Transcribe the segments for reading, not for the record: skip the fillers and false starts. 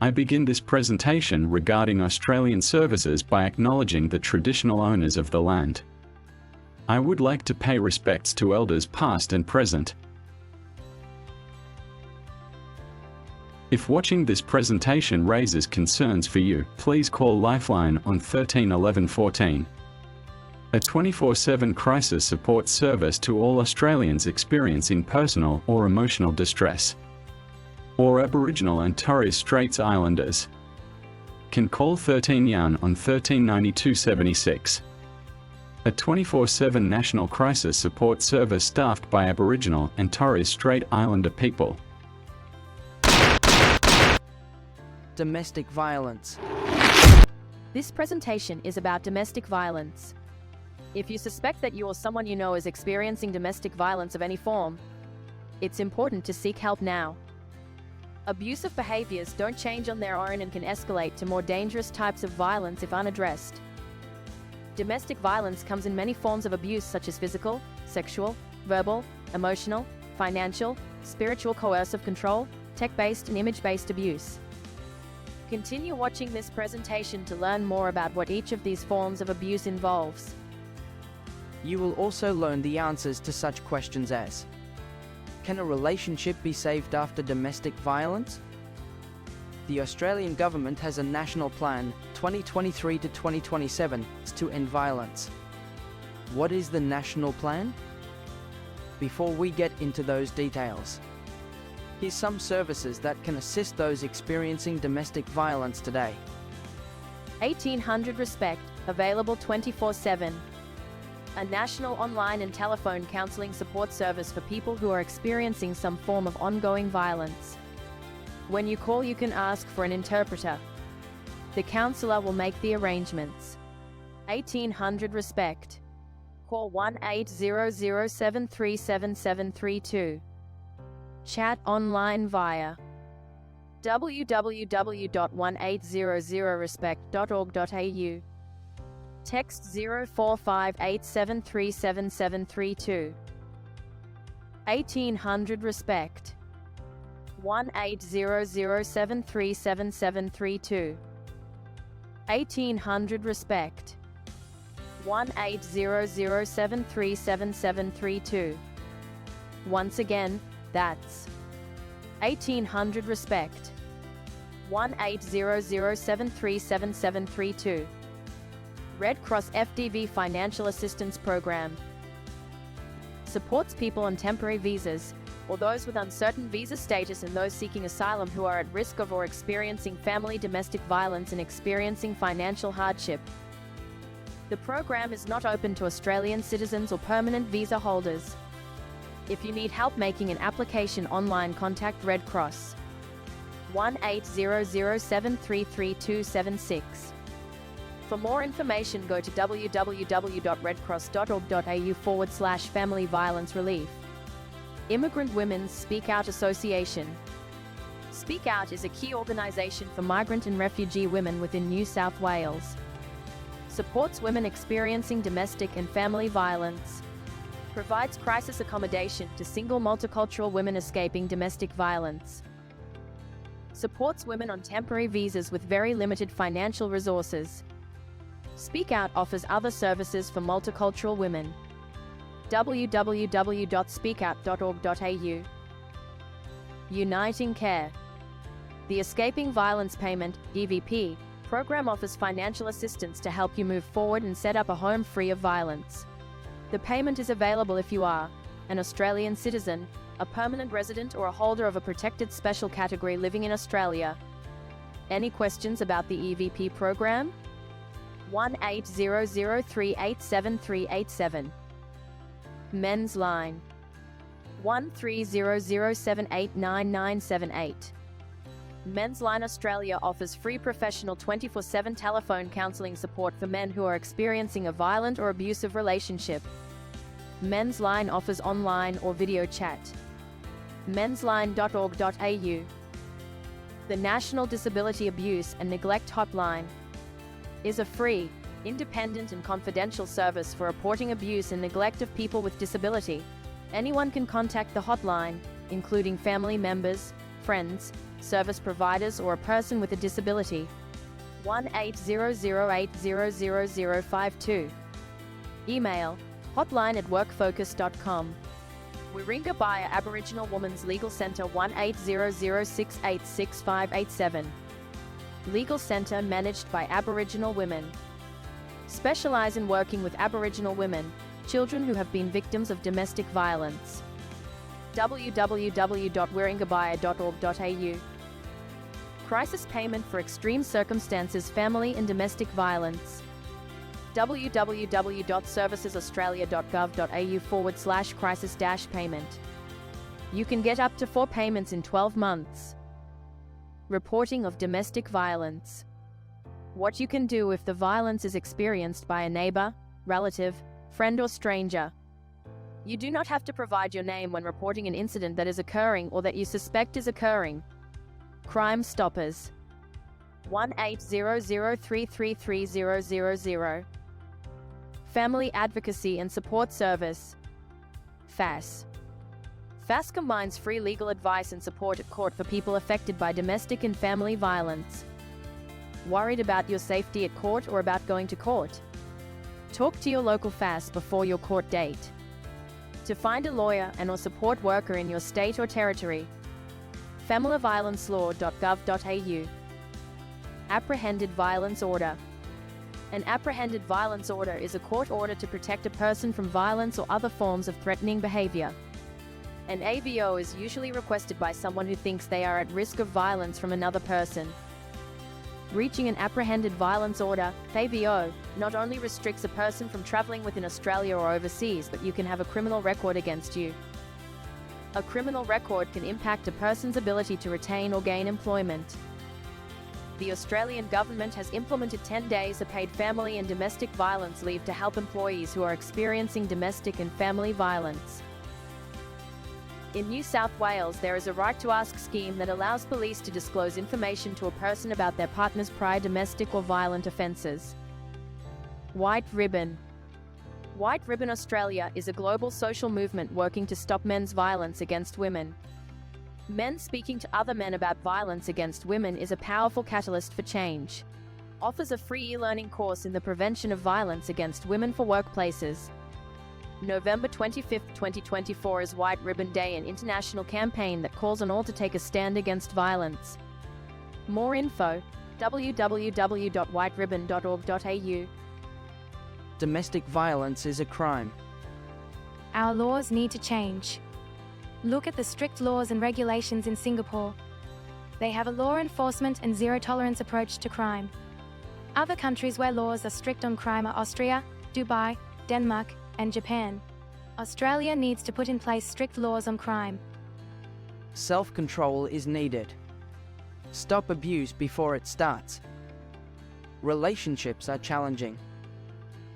I begin this presentation regarding Australian services by acknowledging the traditional owners of the land. I would like to pay respects to elders past and present. If watching this presentation raises concerns for you, please call Lifeline on 13 11 14. A 24/7 crisis support service to all Australians experiencing personal or emotional distress, or Aboriginal and Torres Straits Islanders, can call 13 Yarn on 13 92 76. A 24/7 national crisis support service staffed by Aboriginal and Torres Strait Islander people. Domestic violence. This presentation is about domestic violence. If you suspect that you or someone you know is experiencing domestic violence of any form, it's important to seek help now. Abusive behaviors don't change on their own and can escalate to more dangerous types of violence if unaddressed. Domestic violence comes in many forms of abuse such as physical, sexual, verbal, emotional, financial, spiritual, coercive control, tech-based and image-based abuse. Continue watching this presentation to learn more about what each of these forms of abuse involves. You will also learn the answers to such questions as: can a relationship be saved after domestic violence? The Australian government has a national plan, 2023 to 2027, to end violence. What is the national plan? Before we get into those details, here's some services that can assist those experiencing domestic violence today. 1800 Respect, available 24/7. A national online and telephone counseling support service for people who are experiencing some form of ongoing violence. When you call, you can ask for an interpreter. The counselor will make the arrangements. 1800 Respect. Call 1-800-737-7732. Chat online via www.1800respect.org.au. Text 0458737732. 1800 Respect. 1-800-737-7732. 1800 Respect. 1-800-737-7732. Once again, that's 1800 Respect. 1-800-737-7732. Red Cross FDV Financial Assistance Program supports people on temporary visas, or those with uncertain visa status, and those seeking asylum who are at risk of or experiencing family domestic violence and experiencing financial hardship. The program is not open to Australian citizens or permanent visa holders. If you need help making an application online, contact Red Cross. 1-800-733-276. For more information, go to www.redcross.org.au/family violence relief. Immigrant Women's Speak Out Association. Speak Out is a key organisation for migrant and refugee women within New South Wales. Supports women experiencing domestic and family violence. Provides crisis accommodation to single multicultural women escaping domestic violence. Supports women on temporary visas with very limited financial resources. Speak Out offers other services for multicultural women. www.speakout.org.au. Uniting Care. The Escaping Violence Payment (EVP) program offers financial assistance to help you move forward and set up a home free of violence. The payment is available if you are an Australian citizen, a permanent resident, or a holder of a protected special category living in Australia. Any questions about the EVP program? 1-800-387-387. Men's Line. 1300789978. Men's Line Australia offers free professional 24/7 telephone counselling support for men who are experiencing a violent or abusive relationship. Men's Line offers online or video chat. mensline.org.au. The National Disability Abuse and Neglect Hotline is a free, independent and confidential service for reporting abuse and neglect of people with disability. Anyone can contact the hotline, including family members, friends, service providers, or a person with a disability. 1-800-800-0052. Email hotline@workfocus.com. Wirringa Baya Aboriginal Women's Legal Centre 1-800-686-6587. Legal Centre managed by Aboriginal women. Specialise in working with Aboriginal women, children who have been victims of domestic violence. www.wirringabaya.org.au. Crisis Payment for Extreme Circumstances, Family and Domestic Violence. www.servicesaustralia.gov.au/crisis-payment. You can get up to 4 payments in 12 months. Reporting of domestic violence. What you can do if the violence is experienced by a neighbor, relative, friend or stranger. You do not have to provide your name when reporting an incident that is occurring or that you suspect is occurring. Crime Stoppers. 1-800-333-000. Family Advocacy and Support Service. FAS. FAS combines free legal advice and support at court for people affected by domestic and family violence. Worried about your safety at court or about going to court? Talk to your local FAS before your court date. To find a lawyer and/or support worker in your state or territory. FamilyViolenceLaw.gov.au. Apprehended Violence Order. An apprehended violence order is a court order to protect a person from violence or other forms of threatening behavior. An AVO is usually requested by someone who thinks they are at risk of violence from another person. Reaching an apprehended violence order, AVO, not only restricts a person from traveling within Australia or overseas, but you can have a criminal record against you. A criminal record can impact a person's ability to retain or gain employment. The Australian government has implemented 10 days of paid family and domestic violence leave to help employees who are experiencing domestic and family violence. In New South Wales, there is a right to ask scheme that allows police to disclose information to a person about their partner's prior domestic or violent offences. White Ribbon. White Ribbon Australia is a global social movement working to stop men's violence against women. Men speaking to other men about violence against women is a powerful catalyst for change. Offers a free e-learning course in the prevention of violence against women for workplaces. November 25, 2024 is White Ribbon Day, an international campaign that calls on all to take a stand against violence. More info, www.whiteribbon.org.au. Domestic violence is a crime. Our laws need to change. Look at the strict laws and regulations in Singapore. They have a law enforcement and zero-tolerance approach to crime. Other countries where laws are strict on crime are Austria, Dubai, Denmark, and Japan. Australia needs to put in place strict laws on crime. Self-control is needed. Stop abuse before it starts. Relationships are challenging.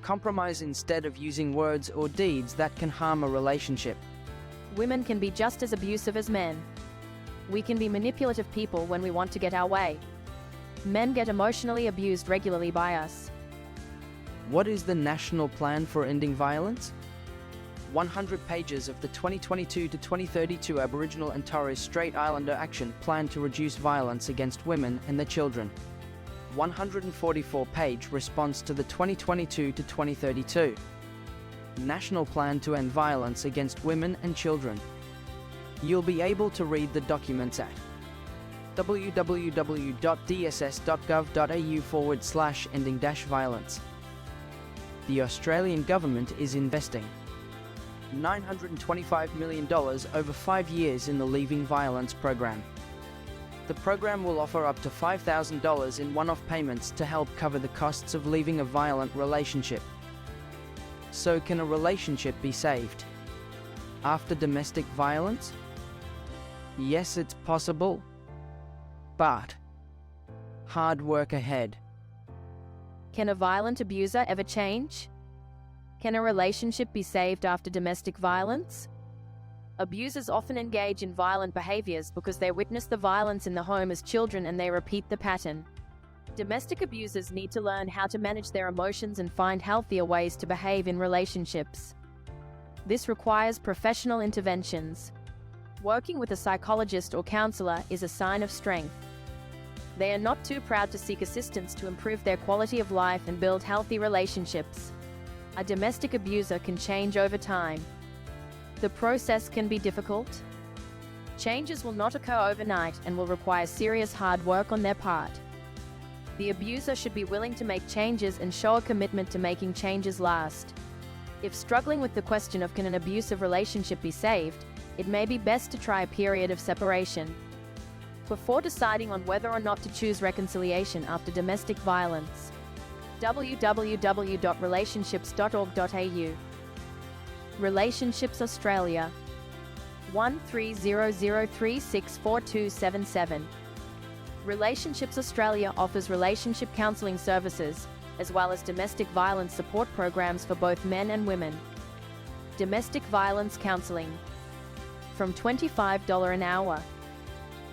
Compromise instead of using words or deeds that can harm a relationship. Women can be just as abusive as men. We can be manipulative people when we want to get our way. Men get emotionally abused regularly by us. What is the National Plan for Ending Violence? 100 pages of the 2022 to 2032 Aboriginal and Torres Strait Islander Action Plan to reduce violence against women and their children. 144-page response to the 2022 to 2032 National Plan to End Violence Against Women and Children. You'll be able to read the documents at www.dss.gov.au/ending-violence. The Australian government is investing $925 million over 5 years in the Leaving Violence program. The program will offer up to $5,000 in one-off payments to help cover the costs of leaving a violent relationship. So can a relationship be saved after domestic violence? Yes, it's possible, but hard work ahead. Can a violent abuser ever change? Can a relationship be saved after domestic violence? Abusers often engage in violent behaviors because they witness the violence in the home as children and they repeat the pattern. Domestic abusers need to learn how to manage their emotions and find healthier ways to behave in relationships. This requires professional interventions. Working with a psychologist or counselor is a sign of strength. They are not too proud to seek assistance to improve their quality of life and build healthy relationships. A domestic abuser can change over time. The process can be difficult. Changes will not occur overnight and will require serious hard work on their part. The abuser should be willing to make changes and show a commitment to making changes last. If struggling with the question of can an abusive relationship be saved, it may be best to try a period of separation before deciding on whether or not to choose reconciliation after domestic violence. www.relationships.org.au. Relationships Australia 1300364277. Relationships Australia offers relationship counselling services, as well as domestic violence support programs for both men and women. Domestic violence counselling. From $25 an hour.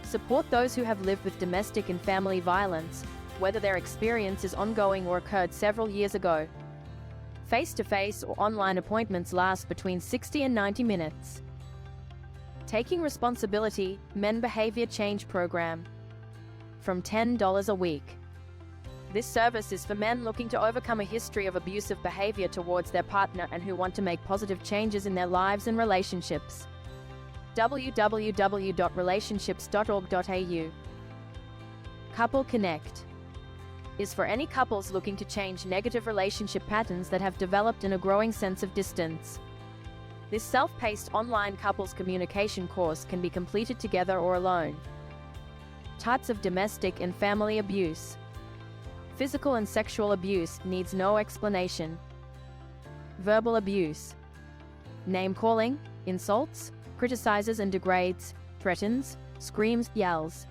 Support those who have lived with domestic and family violence, whether their experience is ongoing or occurred several years ago. Face-to-face or online appointments last between 60 and 90 minutes. Taking Responsibility, Men Behavior Change Program. From $10 a week. This service is for men looking to overcome a history of abusive behavior towards their partner and who want to make positive changes in their lives and relationships. www.relationships.org.au. Couple Connect is for any couples looking to change negative relationship patterns that have developed in a growing sense of distance. This self-paced online couples communication course can be completed together or alone. Types of domestic and family abuse. Physical and sexual abuse needs no explanation. Verbal abuse. Name-calling, insults, criticizes and degrades, threatens, screams, yells.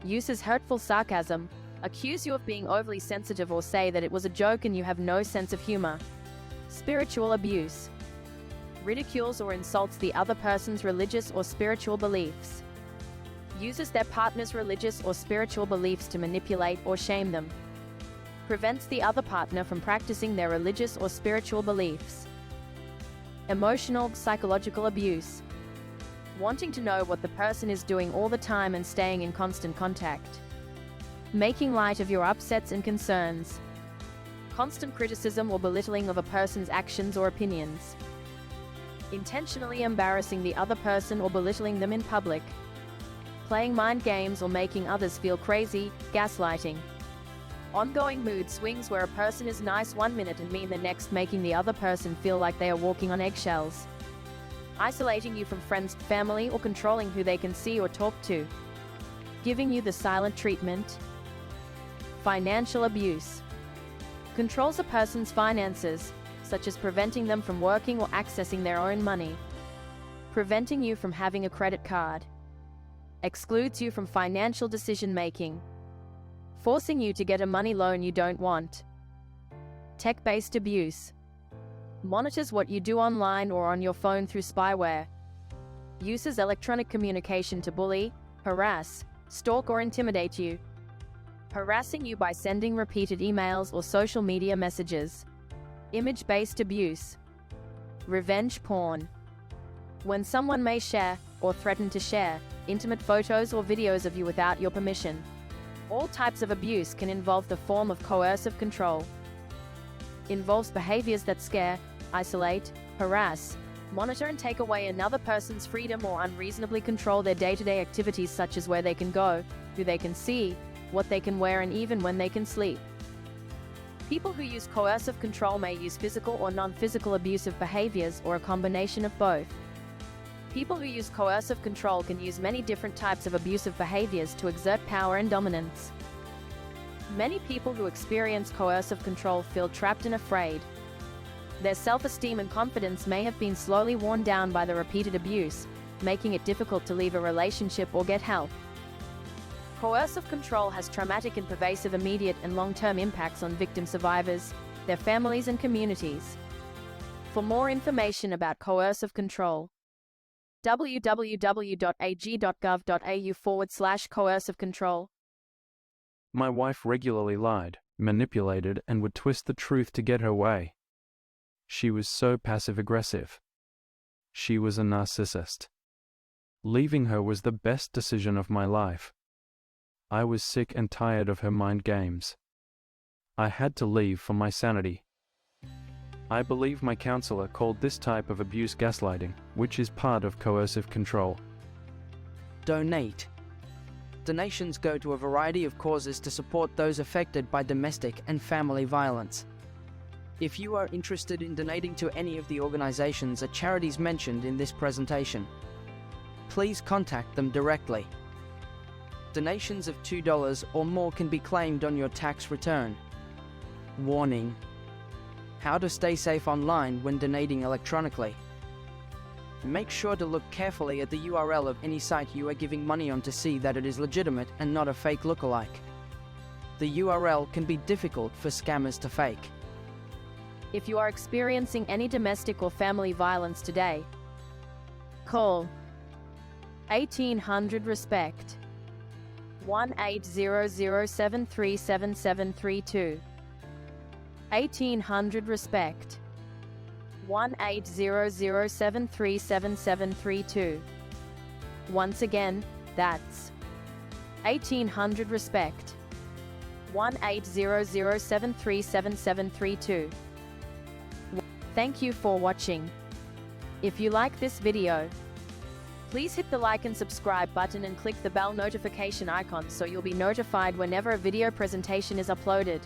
Uses hurtful sarcasm, accuse you of being overly sensitive or say that it was a joke and you have no sense of humor. Spiritual abuse. Ridicules or insults the other person's religious or spiritual beliefs. Uses their partner's religious or spiritual beliefs to manipulate or shame them. Prevents the other partner from practicing their religious or spiritual beliefs. Emotional, psychological abuse. Wanting to know what the person is doing all the time and staying in constant contact. Making light of your upsets and concerns. Constant criticism or belittling of a person's actions or opinions. Intentionally embarrassing the other person or belittling them in public. Playing mind games or making others feel crazy, gaslighting. Ongoing mood swings where a person is nice one minute and mean the next, making the other person feel like they are walking on eggshells. Isolating you from friends, family, or controlling who they can see or talk to. Giving you the silent treatment. Financial abuse. Controls a person's finances, such as preventing them from working or accessing their own money. Preventing you from having a credit card. Excludes you from financial decision-making. Forcing you to get a money loan you don't want. Tech-based abuse. Monitors what you do online or on your phone through spyware. Uses electronic communication to bully, harass, stalk or intimidate you. Harassing you by sending repeated emails or social media messages. Image-based abuse. Revenge porn. When someone may share, or threaten to share, intimate photos or videos of you without your permission. All types of abuse can involve the form of coercive control. Involves behaviors that scare, isolate, harass, monitor and take away another person's freedom or unreasonably control their day-to-day activities, such as where they can go, who they can see, what they can wear and even when they can sleep. People who use coercive control may use physical or non-physical abusive behaviors or a combination of both. People who use coercive control can use many different types of abusive behaviors to exert power and dominance. Many people who experience coercive control feel trapped and afraid. Their self-esteem and confidence may have been slowly worn down by the repeated abuse, making it difficult to leave a relationship or get help. Coercive control has traumatic and pervasive immediate and long-term impacts on victim survivors, their families and communities. For more information about coercive control, www.ag.gov.au/coercive control. My wife regularly lied, manipulated, and would twist the truth to get her way. She was so passive-aggressive. She was a narcissist. Leaving her was the best decision of my life. I was sick and tired of her mind games. I had to leave for my sanity. I believe my counselor called this type of abuse gaslighting, which is part of coercive control. Donate. Donations go to a variety of causes to support those affected by domestic and family violence. If you are interested in donating to any of the organizations or charities mentioned in this presentation, please contact them directly. Donations of $2 or more can be claimed on your tax return. Warning: how to stay safe online when donating electronically. Make sure to look carefully at the URL of any site you are giving money on to see that it is legitimate and not a fake lookalike. The URL can be difficult for scammers to fake. If you are experiencing any domestic or family violence today, call 1800-RESPECT 1-800-737-7732. 1800-RESPECT 1-800-737-7732. Once again, that's 1800-RESPECT 1-800-737-7732. Thank you for watching. If you like this video, please hit the like and subscribe button and click the bell notification icon so you'll be notified whenever a video presentation is uploaded.